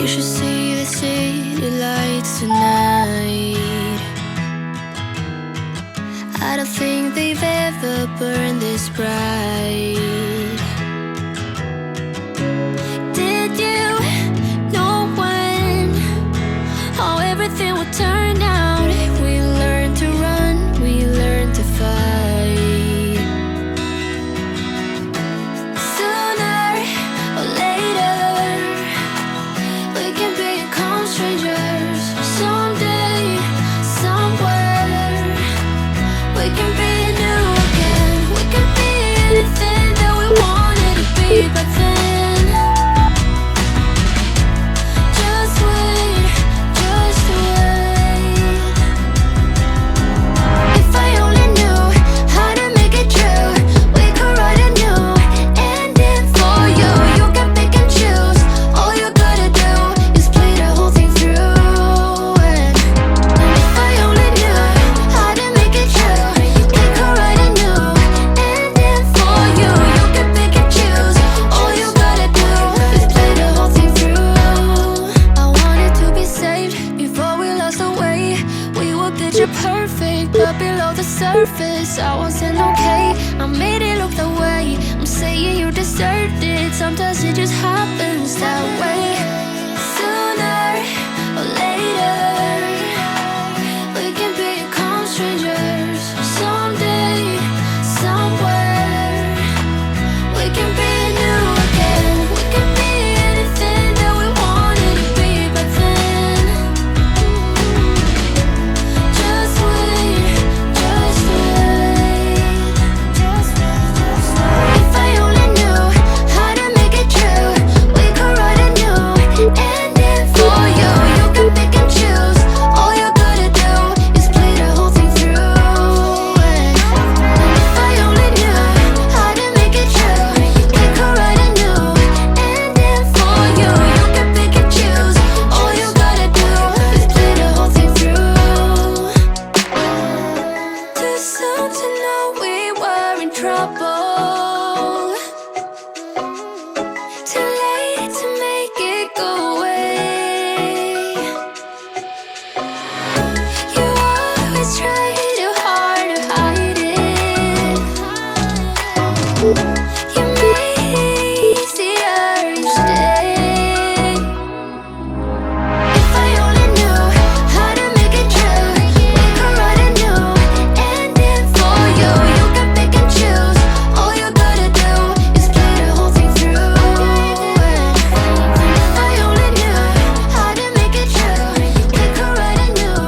You should see the city lights tonight. I don't think they've ever burned this bright. Did you know when how everything would turn out? We learned to run, we learned to fight. Sooner or later, we can become strangers. Someday, somewhere, we can be new again. We can be anything that we wanted to be back then. Just wait, just wait. If I only knew how to make it true, we could write a new ending for you. You can pick and choose. All you gotta do is play the whole thing through. And if I only knew how to make it true, we could write a new ending for you. You can pick and choose. All you gotta do is play the whole thing through. I wanted to be saved before we lost our way. We were picture perfect, but below the surface I wasn't okay. I made it look that way. I'm saying you deserved it. Sometimes it just happens that way. Sooner or later, we can become strangers. Someday, somewhere, we can be new again. We can be anything that we wanted to be back then. Just wait, just wait. If I only knew how to make it true, we could write a new ending for you. You can pick and choose. All you gotta do is play the whole thing through. And if I only knew how to make it true, we could write a new ending for you. You can pick and choose. All you gotta do is play the whole thing through. Too soon to know we were in trouble. Too late to make it go away. You always try too hard to hide it. You made it easier each day. If I only knew how to make it true, we could write a new ending for you. You can pick and choose. All you gotta do is play the whole thing through. And if I only knew how to make it true, we could write a new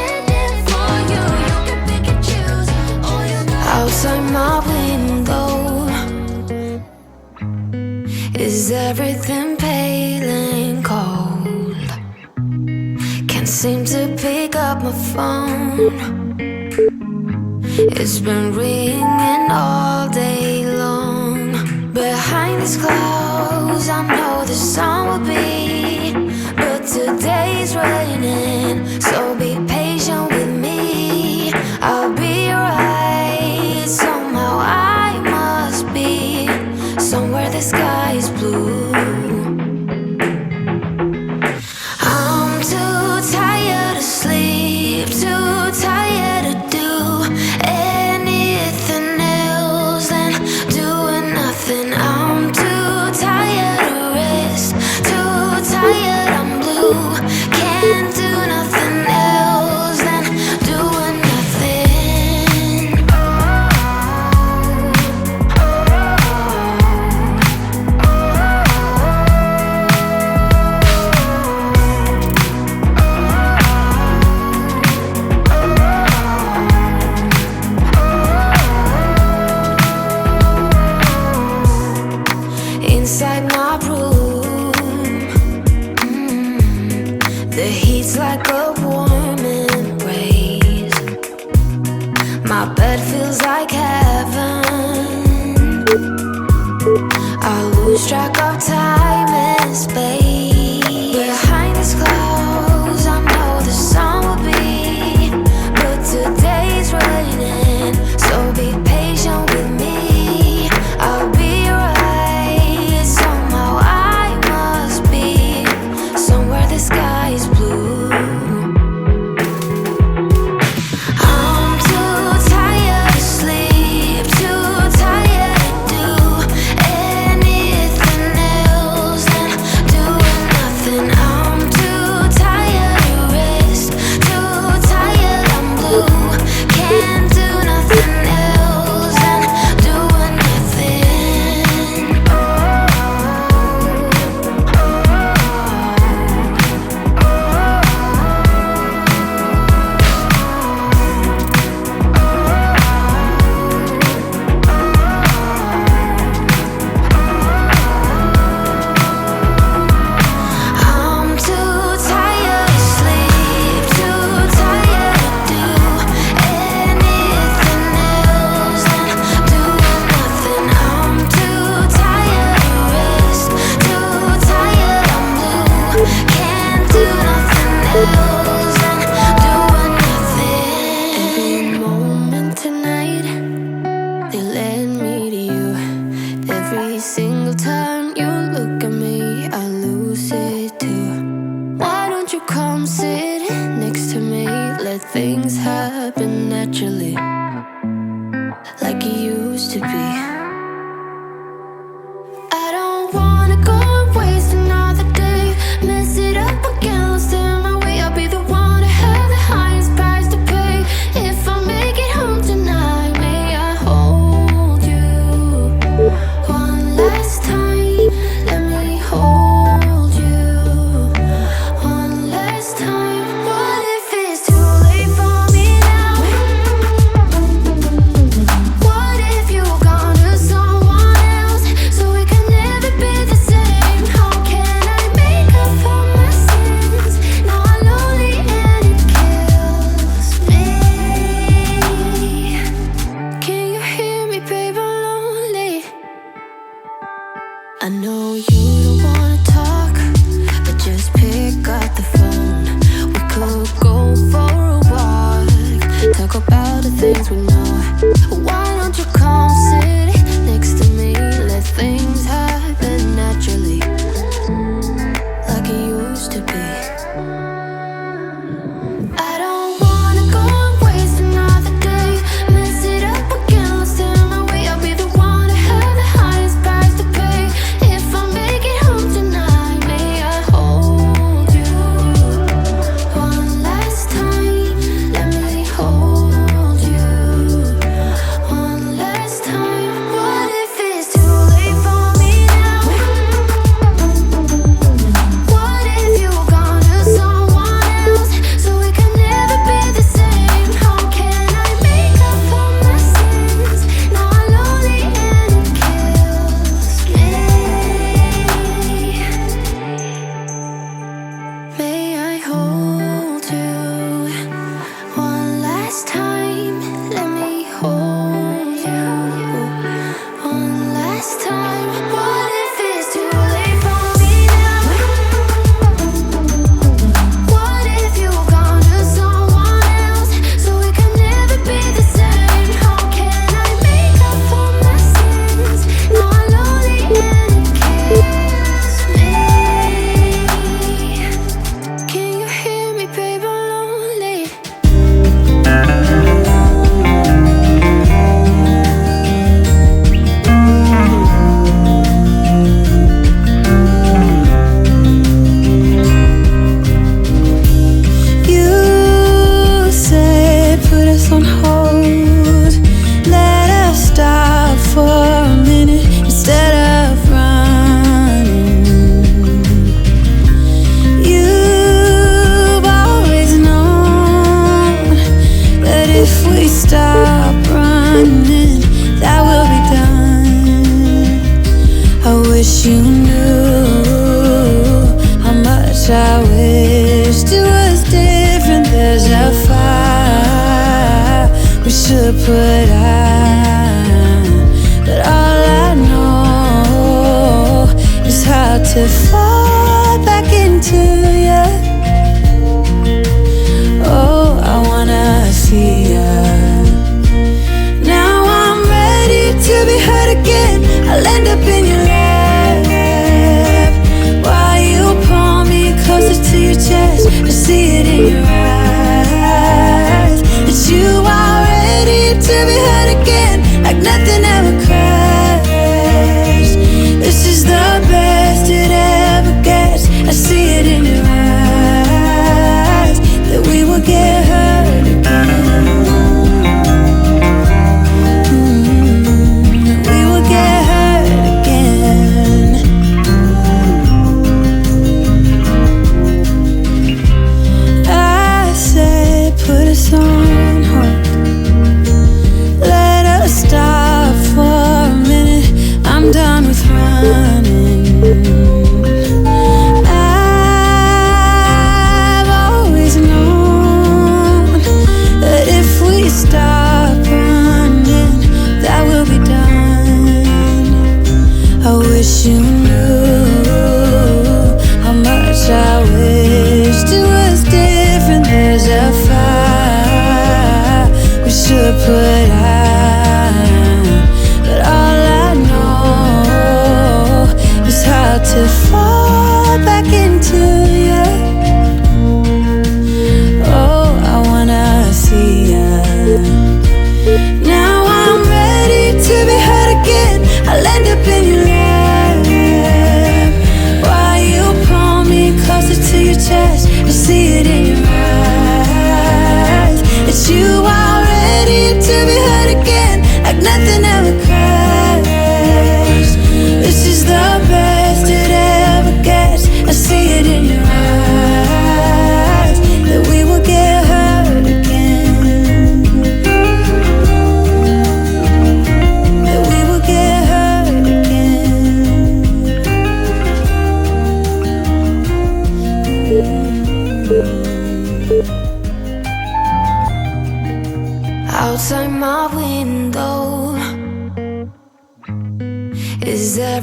ending for you. You can pick and choose. All you gotta outside my window, is everything pale and cold? Can't seem to pick up my phone. It's been ringing all day long. Behind these clouds, I know the sun will be, but today's raining, so be patient with me. I'll be right. Somehow I must be somewhere the sky is blue. I'm too tired to sleep, too tired to do anything else than doing nothing. I'm too tired to rest, too tired, I'm blue. Can't do nothing else than doing nothing. Inside my room, the heat's like a warm embrace. My bed feels like heaven. I lose track of time and space. Behind these clouds, I know the sun will be, but today's raining, so be patient with me. I'll be right. Somehow I must be single time you look at me, I lose it too. Why don't you come sit next to me? Let things happen naturally, like it used to be. I don't wanna go and waste another day, mess it up again, lost in my way. I'll be the one to have the highest price to pay. If I make it home tonight, may I hold you one last time? Let me hold you one last time. What if it's too late for me now? What if you're gone to someone else, so we can never be the same? How can I make up for my sins? Now I'm lonely and it kills me. Can you hear me, babe? I'm lonely. I know you don't wanna talk, but just pick up the phone. We could go for a walk, talk about the things we know. Why don't you come sit next to me? Let things happen naturally, like it used to be. I don't wanna go and waste another day, mess it up again, lost in my way. I'll be the one to have the highest price to pay. If I make it home tonight, may I hold you one last time? Let me hold you one last time. What if it's too late for me now? What if you're gone to someone else, so we can never be the same? How can I make up for my sins? Now I'm lonely and it kills me. May I hold you one last time? Let me hold you one last time. What if it's too late for me now? What if you're gone to someone else, so we can never be the same? How can I make up for my sins? Now I'm lonely and it kills me. Can you hear me, babe? I'm lonely. You said put us on hold, let us stop for a minute instead of running. You've always known that if we stop running, that will be done. I wish you knew how much I wished it was different. There's a fire we should put out, but all I know is how to fall back into you. Oh, I wanna see ya. Now I'm ready to be hurt again. I'll end up in your lap while you pull me closer to your chest. I see it in your eyes that you are ready to be hurt again, like nothing ever crashed. This is the best it ever gets. I see it in your eyes that we will get hurt again. We will get hurt again. I said put us on hold, let us stop for a minute. I'm done with running. I've always known that if we stop running, that will be done. I wish you knew how much I wished it was different. There's a fire we should put out, but all I know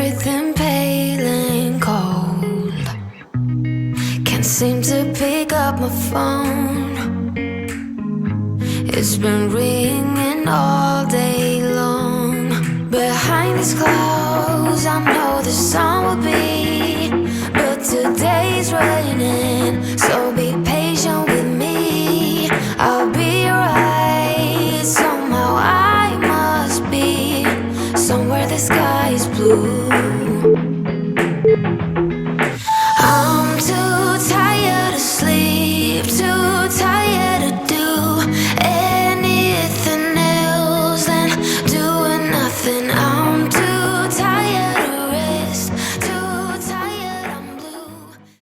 everything pale and cold. Can't seem to pick up my phone. It's been ringing all day long. Behind these clouds, I know the sun will be